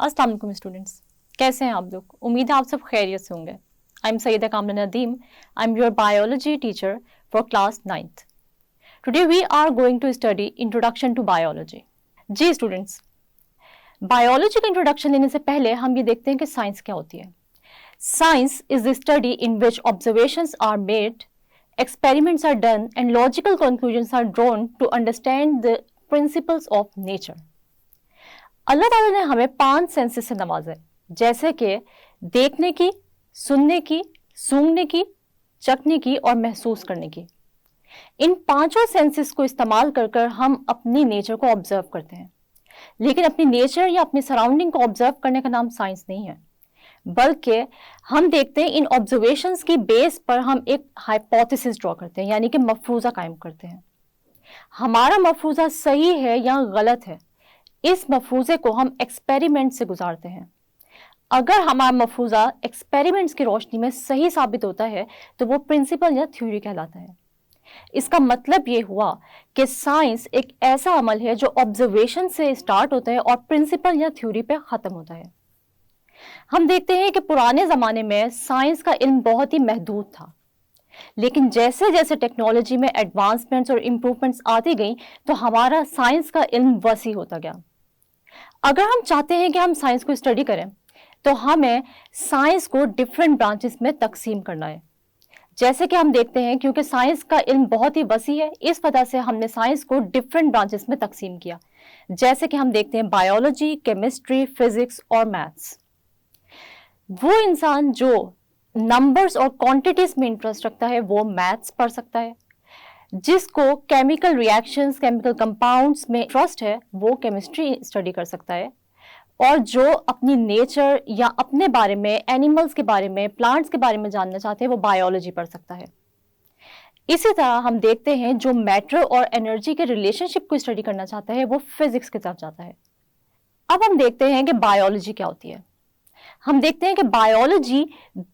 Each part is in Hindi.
अस्सलाम वालेकुम स्टूडेंट्स, कैसे हैं आप लोग? उम्मीद है आप सब खैरियत से होंगे। I am Syeda Kamra Nadeem. I am your biology teacher for class 9th। Today we are going to study introduction to biology. जी स्टूडेंट्स, बायोलॉजी का इंट्रोडक्शन देने से पहले हम ये देखते हैं कि साइंस क्या होती है। Science is the study in which observations are made, experiments are done and logical conclusions are drawn to understand the principles of nature। अल्लाह ताला ने हमें 5 सेंसेस से नवाजा है, जैसे कि देखने की, सुनने की, सूंघने की, चखने की और महसूस करने की। इन पांचों सेंसेस को इस्तेमाल कर कर हम अपनी नेचर को ऑब्जर्व करते हैं, लेकिन अपनी नेचर या अपनी सराउंडिंग को ऑब्जर्व करने का नाम साइंस नहीं है, बल्कि हम देखते हैं इन ऑब्जर्वेशंस की बेस पर हम एक हाइपोथेसिस ड्रॉ करते हैं, यानी कि मफरूजा कायम करते हैं। हमारा मफरूजा सही है या गलत है, इस मफरूजे को हम एक्सपेरिमेंट से गुजारते हैं। अगर हमारा मफरूजा एक्सपेरिमेंट्स की रोशनी में सही साबित होता है तो वो प्रिंसिपल या थ्योरी कहलाता है। इसका मतलब ये हुआ कि साइंस एक ऐसा अमल है जो ऑब्जर्वेशन से स्टार्ट होता है और प्रिंसिपल या थ्योरी पे खत्म होता है। हम देखते हैं कि पुराने जमाने में साइंस का इल्म बहुत ही महदूद था, लेकिन जैसे जैसे टेक्नोलॉजी में एडवांसमेंट्स और इम्प्रूवमेंट्स आती गई तो हमारा साइंस का इल्म वसी होता गया। अगर हम चाहते हैं कि हम साइंस को स्टडी करें तो हमें साइंस को डिफरेंट ब्रांचेस में तकसीम करना है। जैसे कि हम देखते हैं, क्योंकि साइंस का इल्म बहुत ही वसी है, इस वजह से हमने साइंस को डिफरेंट ब्रांचेस में तकसीम किया। जैसे कि हम देखते हैं बायोलॉजी, केमिस्ट्री, फिजिक्स और मैथ्स। वो इंसान जो नंबर्स और क्वांटिटीज में इंटरेस्ट रखता है वो मैथ्स पढ़ सकता है, जिसको केमिकल रिएक्शंस, केमिकल कंपाउंड्स में इंटरेस्ट है वो केमिस्ट्री स्टडी कर सकता है, और जो अपनी नेचर या अपने बारे में, एनिमल्स के बारे में, प्लांट्स के बारे में जानना चाहते हैं वो बायोलॉजी पढ़ सकता है। इसी तरह हम देखते हैं जो मैटर और एनर्जी के रिलेशनशिप को स्टडी करना चाहता है वो फिजिक्स की तरफ जाता है। अब हम देखते हैं कि बायोलॉजी क्या होती है। हम देखते हैं कि बायोलॉजी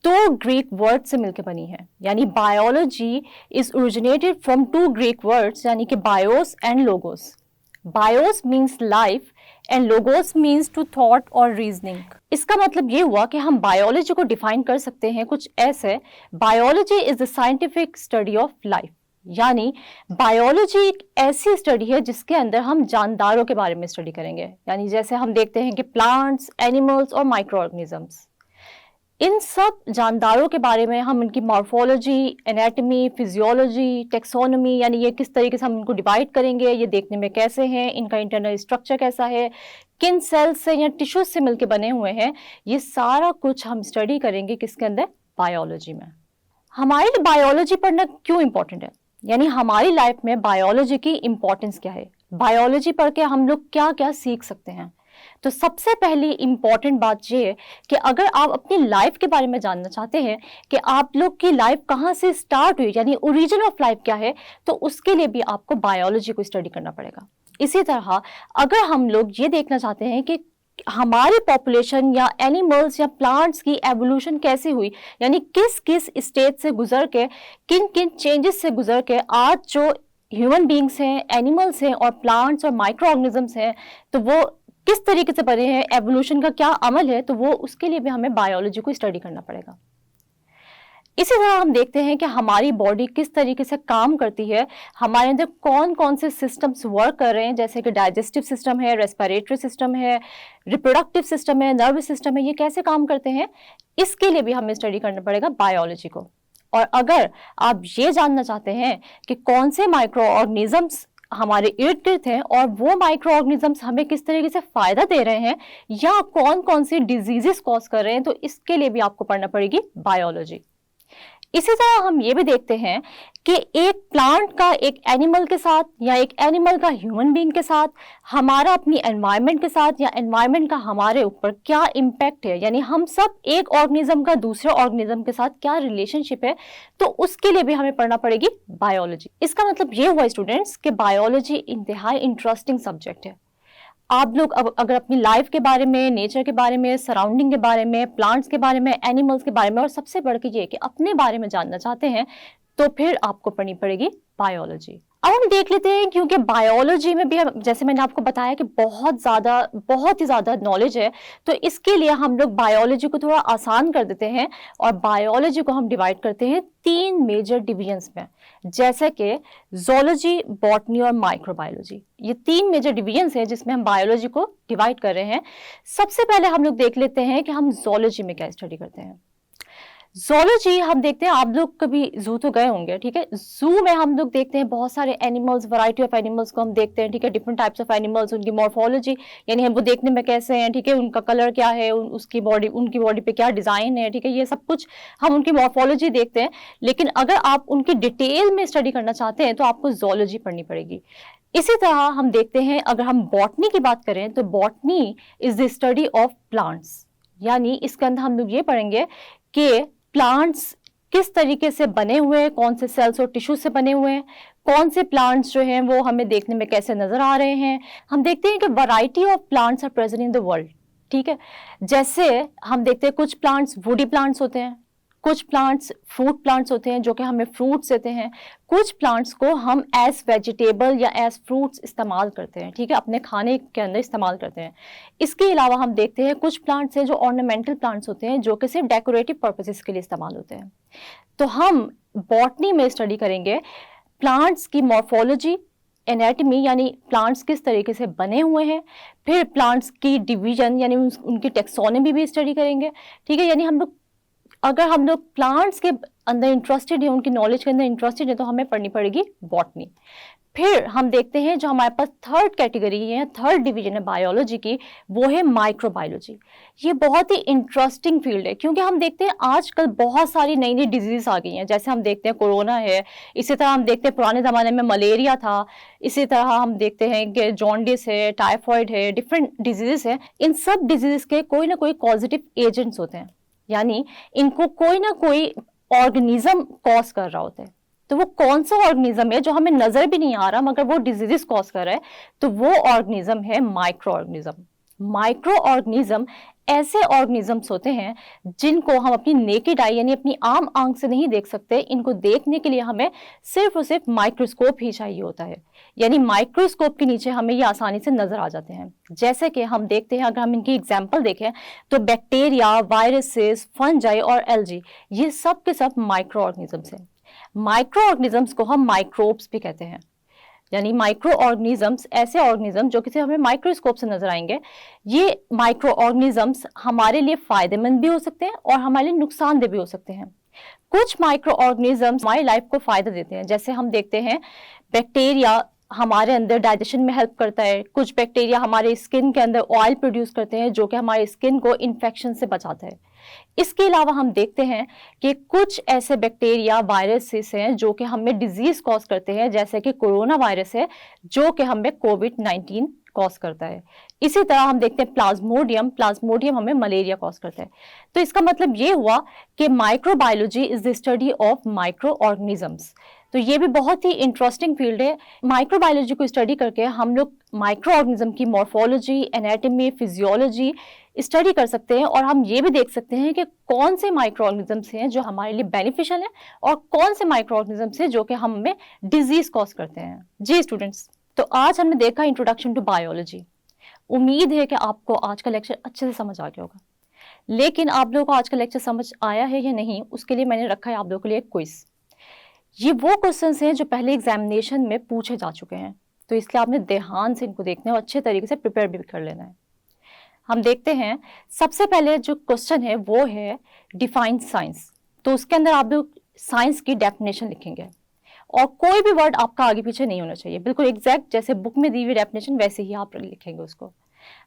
2 ग्रीक वर्ड से मिलकर बनी है, यानी biology is originated from 2 Greek words, यानी कि bios and logos. Bios means life and logos means to thought और रीजनिंग। इसका मतलब ये हुआ कि हम बायोलॉजी को डिफाइन कर सकते हैं कुछ ऐसे: biology is the scientific study of life, यानी बायोलॉजी एक ऐसी स्टडी है जिसके अंदर हम जानदारों के बारे में स्टडी करेंगे, यानी जैसे हम देखते हैं कि प्लांट्स, एनिमल्स और माइक्रो ऑर्गेनिजम्स, इन सब जानदारों के बारे में हम इनकी मॉर्फोलॉजी, एनाटॉमी, फिजियोलॉजी, टेक्सोनॉमी, यानी ये किस तरीके से हम इनको डिवाइड करेंगे, ये देखने में कैसे हैं, इनका इंटरनल स्ट्रक्चर कैसा है, किन सेल्स से या टिश्यूज से मिलकर बने हुए हैं, ये सारा कुछ हम स्टडी करेंगे किसके अंदर? बायोलॉजी में। हमारे लिए बायोलॉजी पढ़ना क्यों इंपॉर्टेंट है, यानी हमारी लाइफ में बायोलॉजी की इंपॉर्टेंस क्या है, बायोलॉजी पढ़ के हम लोग क्या क्या सीख सकते हैं। तो सबसे पहली इंपॉर्टेंट बात यह है कि अगर आप अपनी लाइफ के बारे में जानना चाहते हैं कि आप लोग की लाइफ कहाँ से स्टार्ट हुई, यानी ओरिजिन ऑफ लाइफ क्या है, तो उसके लिए भी आपको बायोलॉजी को स्टडी करना पड़ेगा। इसी तरह अगर हम लोग ये देखना चाहते हैं कि हमारी पॉपुलेशन या एनिमल्स या प्लांट्स की एवोल्यूशन कैसे हुई, यानी किस किस स्टेज से गुजर के, किन किन चेंजेस से गुजर के आज जो ह्यूमन बींग्स हैं, एनिमल्स हैं और प्लांट्स और माइक्रो ऑर्गेनिजम्स हैं, तो वो किस तरीके से बने हैं, एवोल्यूशन का क्या अमल है, तो वो उसके लिए भी हमें बायोलॉजी को स्टडी करना पड़ेगा। इसी तरह हम देखते हैं कि हमारी बॉडी किस तरीके से काम करती है, हमारे अंदर कौन कौन से सिस्टम्स वर्क कर रहे हैं, जैसे कि डाइजेस्टिव सिस्टम है, रेस्पिरेटरी सिस्टम है, रिप्रोडक्टिव सिस्टम है, नर्वस सिस्टम है, ये कैसे काम करते हैं, इसके लिए भी हमें स्टडी करना पड़ेगा बायोलॉजी को। और अगर आप ये जानना चाहते हैं कि कौन से माइक्रो ऑर्गेनिजम्स हमारे इर्द गिर्द हैं और वो माइक्रो ऑर्गेनिजम्स हमें किस तरीके से फायदा दे रहे हैं या कौन कौन सी डिजीजेस कॉज कर रहे हैं, तो इसके लिए भी आपको पढ़ना पड़ेगी बायोलॉजी। इसी तरह हम ये भी देखते हैं कि एक प्लांट का एक एनिमल के साथ या एक एनिमल का ह्यूमन बीइंग के साथ, हमारा अपनी एनवायरनमेंट के साथ या एनवायरनमेंट का हमारे ऊपर क्या इम्पैक्ट है, यानी हम सब एक ऑर्गेनिज्म का दूसरे ऑर्गेनिज्म के साथ क्या रिलेशनशिप है, तो उसके लिए भी हमें पढ़ना पड़ेगी बायोलॉजी। इसका मतलब ये हुआ स्टूडेंट्स कि बायोलॉजी इंतहाई इंटरेस्टिंग सब्जेक्ट है। आप लोग अगर अपनी लाइफ के बारे में, नेचर के बारे में, सराउंडिंग के बारे में, प्लांट्स के बारे में, एनिमल्स के बारे में और सबसे बढ़ के ये कि अपने बारे में जानना चाहते हैं, तो फिर आपको पढ़नी पड़ेगी बायोलॉजी। अब हम देख लेते हैं, क्योंकि बायोलॉजी में भी जैसे मैंने आपको बताया कि बहुत ही ज़्यादा नॉलेज है, तो इसके लिए हम लोग बायोलॉजी को थोड़ा आसान कर देते हैं और बायोलॉजी को हम डिवाइड करते हैं 3 मेजर डिवीजन्स में, जैसे कि ज़ूलॉजी, बॉटनी और माइक्रोबायोलॉजी। ये 3 मेजर डिवीजन्स हैं जिसमें हम बायोलॉजी को डिवाइड कर रहे हैं। सबसे पहले हम लोग देख लेते हैं कि हम ज़ूलॉजी में क्या स्टडी करते हैं। ज़ूलॉजी हम देखते हैं, आप लोग कभी जू तो गए होंगे, ठीक है। जू में हम लोग देखते हैं बहुत सारे एनिमल्स, वैरायटी ऑफ एनिमल्स को हम देखते हैं, ठीक है। डिफरेंट टाइप्स ऑफ एनिमल्स, उनकी मॉर्फोलॉजी, यानी हम वो देखने में कैसे हैं, ठीक है, उनका कलर क्या है, उसकी बॉडी, उनकी बॉडी पे क्या डिजाइन है, ठीक है, ये सब कुछ हम उनकी मॉर्फोलॉजी देखते हैं। लेकिन अगर आप उनकी डिटेल में स्टडी करना चाहते हैं तो आपको ज़ूलॉजी पढ़नी पड़ेगी। इसी तरह हम देखते हैं, अगर हम बॉटनी की बात करें तो botany is the study of plants, यानी इसके अंदर हम लोग ये पढ़ेंगे कि प्लांट्स किस तरीके से बने हुए हैं, कौन से सेल्स और टिश्यू से बने हुए हैं, कौन से प्लांट्स जो हैं वो हमें देखने में कैसे नजर आ रहे हैं। हम देखते हैं कि variety of plants are present in the world, ठीक है। जैसे हम देखते हैं कुछ प्लांट्स वुडी प्लांट्स होते हैं, कुछ प्लांट्स फ्रूट प्लांट्स होते हैं जो कि हमें फ्रूट्स देते हैं, कुछ प्लांट्स को हम एज वेजिटेबल या एज फ्रूट्स इस्तेमाल करते हैं, ठीक है, अपने खाने के अंदर इस्तेमाल करते हैं। इसके अलावा हम देखते हैं कुछ प्लांट्स हैं जो ऑर्नामेंटल प्लांट्स होते हैं, जो कि सिर्फ डेकोरेटिव पर्पसेस के लिए इस्तेमाल होते हैं। तो हम बॉटनी में स्टडी करेंगे प्लांट्स की मॉर्फोलॉजी, एनाटॉमी, यानी प्लांट्स किस तरीके से बने हुए हैं, फिर प्लांट्स की डिवीजन यानी उनकी टेक्सोनॉमी भी स्टडी करेंगे, ठीक है। यानी अगर हम लोग प्लांट्स के अंदर इंटरेस्टेड है, उनकी नॉलेज के अंदर इंटरेस्टेड है, तो हमें पढ़नी पड़ेगी बॉटनी। फिर हम देखते हैं जो हमारे पास थर्ड कैटेगरी है, थर्ड डिवीजन है बायोलॉजी की, वो है माइक्रोबायोलॉजी। ये बहुत ही इंटरेस्टिंग फील्ड है, क्योंकि हम देखते हैं आजकल बहुत सारी नई नई डिजीज आ गई हैं। जैसे हम देखते हैं कोरोना है, इसी तरह हम देखते हैं पुराने ज़माने में मलेरिया था, इसी तरह हम देखते हैं कि जॉन्डिस है, टाइफॉइड है, डिफरेंट डिजीज है। इन सब डिजीज के कोई ना कोई पॉजिटिव एजेंट्स होते हैं, यानी इनको कोई ना कोई ऑर्गेनिज्म कॉज कर रहा होता है। तो वो कौन सा ऑर्गेनिज्म है जो हमें नजर भी नहीं आ रहा, मगर वो डिजीजेस कॉज कर रहा है, तो वो ऑर्गेनिज्म है माइक्रो ऑर्गेनिज्म। माइक्रो ऑर्गेनिज्म ऐसे ऑर्गेनिजम्स होते हैं जिनको हम अपनी नेकेड आई यानी अपनी आम आंख से नहीं देख सकते। इनको देखने के लिए हमें सिर्फ और सिर्फ माइक्रोस्कोप ही चाहिए होता है, यानी माइक्रोस्कोप के नीचे हमें ये आसानी से नजर आ जाते हैं। जैसे कि हम देखते हैं, अगर हम इनकी एग्जाम्पल देखें तो बैक्टीरिया, वायरसेस, फंजाई और एल्जी, ये सब के सब माइक्रो ऑर्गेनिजम्स हैं। माइक्रो ऑर्गेनिजम्स को हम माइक्रोब्स भी कहते हैं, यानी माइक्रो ऑर्गेनिजम्स ऐसे ऑर्गेनिज्म जो किसी हमें माइक्रोस्कोप से नजर आएंगे। ये माइक्रो ऑर्गेनिजम्स हमारे लिए फायदेमंद भी हो सकते हैं और हमारे लिए नुकसानदेह भी हो सकते हैं। कुछ माइक्रो ऑर्गेनिजम्स हमारी लाइफ को फायदा देते हैं, जैसे हम देखते हैं बैक्टीरिया हमारे अंदर डाइजेशन में हेल्प करता है। कुछ बैक्टीरिया हमारे स्किन के अंदर ऑयल प्रोड्यूस करते हैं जो कि हमारे स्किन को इन्फेक्शन से बचाता है। इसके अलावा हम देखते हैं कि कुछ ऐसे बैक्टीरिया, वायरसेस हैं जो कि हमें डिजीज कॉज करते हैं, जैसे कि कोरोना वायरस है जो कि हमें कोविड-19 कॉज करता है। इसी तरह हम देखते हैं प्लाज्मोडियम हमें मलेरिया कॉज करता है। तो इसका मतलब ये हुआ कि microbiology is the study of micro organisms. तो ये भी बहुत ही इंटरेस्टिंग फील्ड है। माइक्रोबायोलॉजी को स्टडी करके हम लोग माइक्रो ऑर्गेनिज्म की मॉर्फोलॉजी, एनाटॉमी, फिजियोलॉजी स्टडी कर सकते हैं और हम ये भी देख सकते हैं कि कौन से माइक्रो ऑर्गेनिजम्स हैं जो हमारे लिए बेनिफिशियल हैं और कौन से माइक्रो ऑर्गेनिजम्स हैं जो कि हमें डिजीज कॉज करते हैं। जी स्टूडेंट्स, तो आज हमने देखा इंट्रोडक्शन टू बायोलॉजी। उम्मीद है कि आपको आज का लेक्चर अच्छे से समझ आ गया होगा, लेकिन आप लोगों को आज का लेक्चर समझ आया है या नहीं, उसके लिए मैंने रखा है आप लोगों के लिए एक क्विज। ये वो क्वेश्चंस हैं जो पहले एग्जामिनेशन में पूछे जा चुके हैं, तो इसलिए आपने ध्यान से इनको देखना है और अच्छे तरीके से प्रिपेयर भी कर लेना है। हम देखते हैं, सबसे पहले जो क्वेश्चन है वो है डिफाइन साइंस। तो उसके अंदर आप लोग साइंस की डेफिनेशन लिखेंगे और कोई भी वर्ड आपका आगे पीछे नहीं होना चाहिए, बिल्कुल एग्जैक्ट जैसे बुक में दी हुई डेफिनेशन वैसे ही आप लिखेंगे उसको।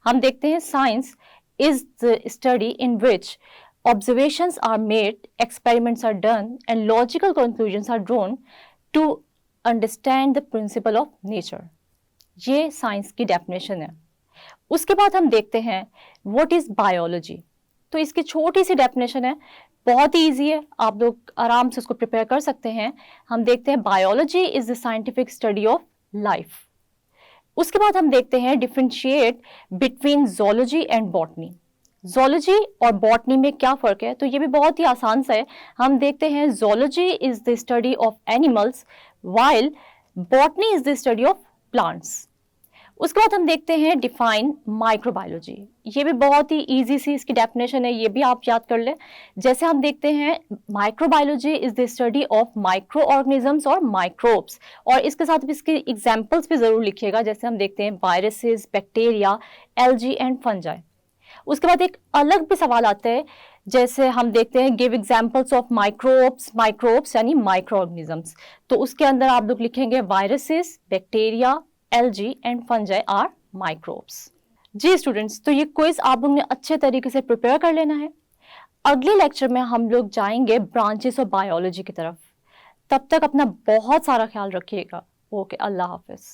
हम देखते हैं, science is the study in which observations are made, experiments are done and logical conclusions are drawn to understand the principle of nature। ये साइंस की डेफिनेशन है। उसके बाद हम देखते हैं व्हाट इज बायोलॉजी। तो इसकी छोटी सी डेफिनेशन है, बहुत ही ईजी है, आप लोग आराम से उसको प्रिपेयर कर सकते हैं। हम देखते हैं biology is the scientific study of life. उसके बाद हम देखते हैं differentiate between zoology and botany. Zoology और बॉटनी में क्या फ़र्क है, तो ये भी बहुत ही आसान सा है। हम देखते हैं zoology is the study of animals while botany is the study of plants. उसके बाद हम देखते हैं डिफाइन माइक्रोबायोलॉजी। ये भी बहुत ही इजी सी इसकी डेफिनेशन है, ये भी आप याद कर लें। जैसे हम देखते हैं microbiology is the study of micro organisms और माइक्रोब्स, और इसके साथ भी इसके एग्जाम्पल्स भी जरूर लिखिएगा। जैसे हम देखते हैं viruses, bacteria, algae and fungi. उसके बाद एक अलग भी सवाल आता है, जैसे हम देखते हैं गिव एग्जांपल्स ऑफ माइक्रोब्स यानी माइक्रो ऑर्गेनिजम्स। तो उसके अंदर आप लोग लिखेंगे viruses, bacteria, algae and fungi are microbes. जी स्टूडेंट्स, तो ये क्विज आप लोग ने अच्छे तरीके से प्रिपेयर कर लेना है। अगले लेक्चर में हम लोग जाएंगे ब्रांचेस ऑफ बायोलॉजी की तरफ। तब तक अपना बहुत सारा ख्याल रखिएगा। ओके, अल्लाह हाफिज।